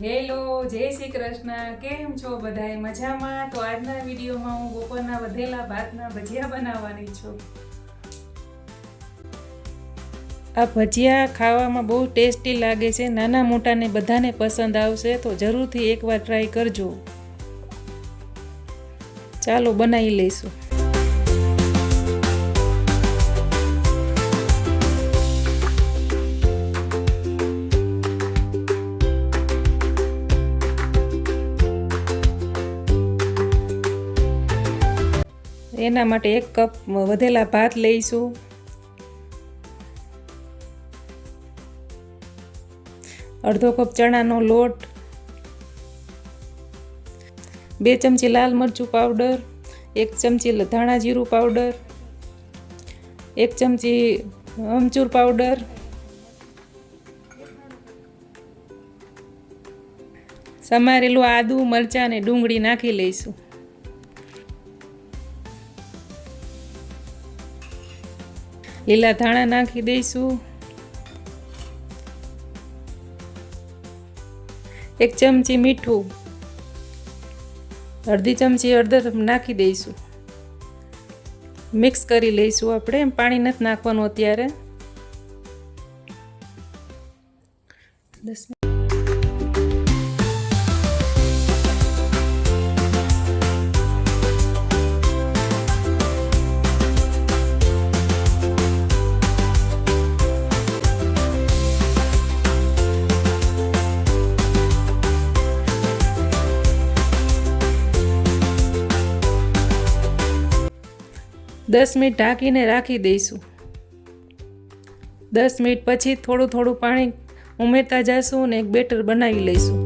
Hello, જય શ્રી કૃષ્ણ. કેમ છો બધાય? મજામાં? તો આજના વિડીયોમાં હું બપોરના વધેલા ભાતના ભજીયા બનાવવાની છું. આ ભજીયા ખાવામાં બહુ ટેસ્ટી લાગે છે. નાના મોટાને બધાને પસંદ આવશે, તો જરૂરથી એકવાર ટ્રાય કરજો. ચાલો બનાવી લઈશું. એના માટે 1 કપ વધેલા ભાત લઈશું. અડધો કપ ચણાનો લોટ, 2 ચમચી લાલ મરચું પાવડર, 1 ચમચી ધાણા જીરું પાવડર, 1 ચમચી અમચૂર પાવડર, સમારેલું આદુ, મરચાં અને ડુંગળી નાખી લઈશું. લીલા ધાણા નાખી દઈશું. 1 ચમચી મીઠું, અડધી ચમચી હળદર નાખી દઈશું. મિક્સ કરી લઈશું. આપણે પાણી નથી નાખવાનું અત્યારે. 10 મિનિટ ઢાંકીને રાખી દઈશું. 10 મિનિટ પછી થોડું થોડું પાણી ઉમેરતા જઈશું અને એક બેટર બનાવી લઈશું.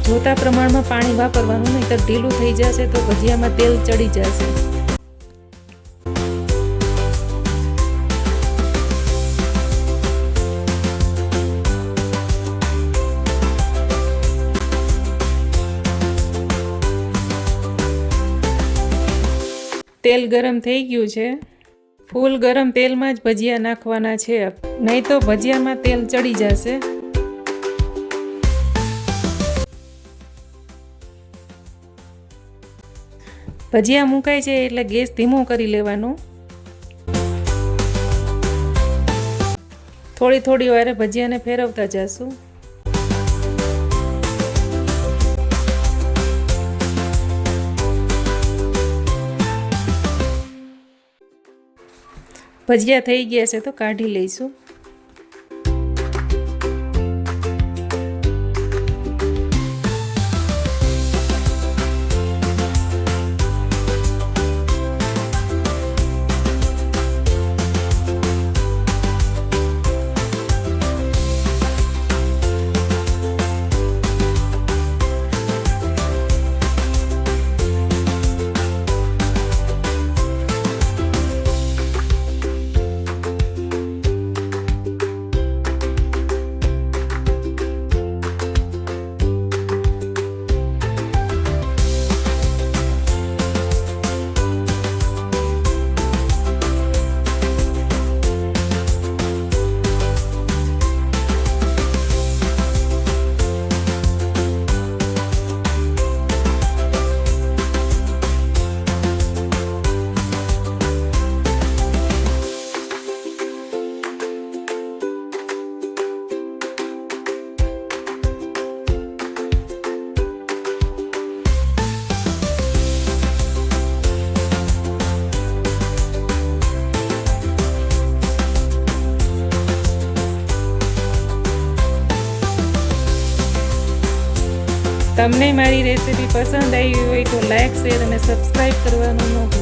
જોતા પ્રમાણમાં પાણી વાપરવાનું, નહીંતર ઢીલું થઈ જશે તો ભજીયામાં તેલ ચડી જશે. તેલ ગરમ થઈ ગયું છે. ફૂલ ગરમ તેલમાં જ ભજીયા નાખવાના છે, નહીં તો ભજીયામાં તેલ ચડી જશે. ભજીયા મુકાય છે એટલે ગેસ ધીમો કરી લેવાનો. થોડી થોડી વારે ભજીયાને ફેરવતા જશું. ભજીયા થઈ ગયા છે તો કાઢી લઈશું. તમને મારી રેસીપી પસંદ આવી હોય તો લાઈક, શેર અને સબસ્ક્રાઈબ કરવાનું ન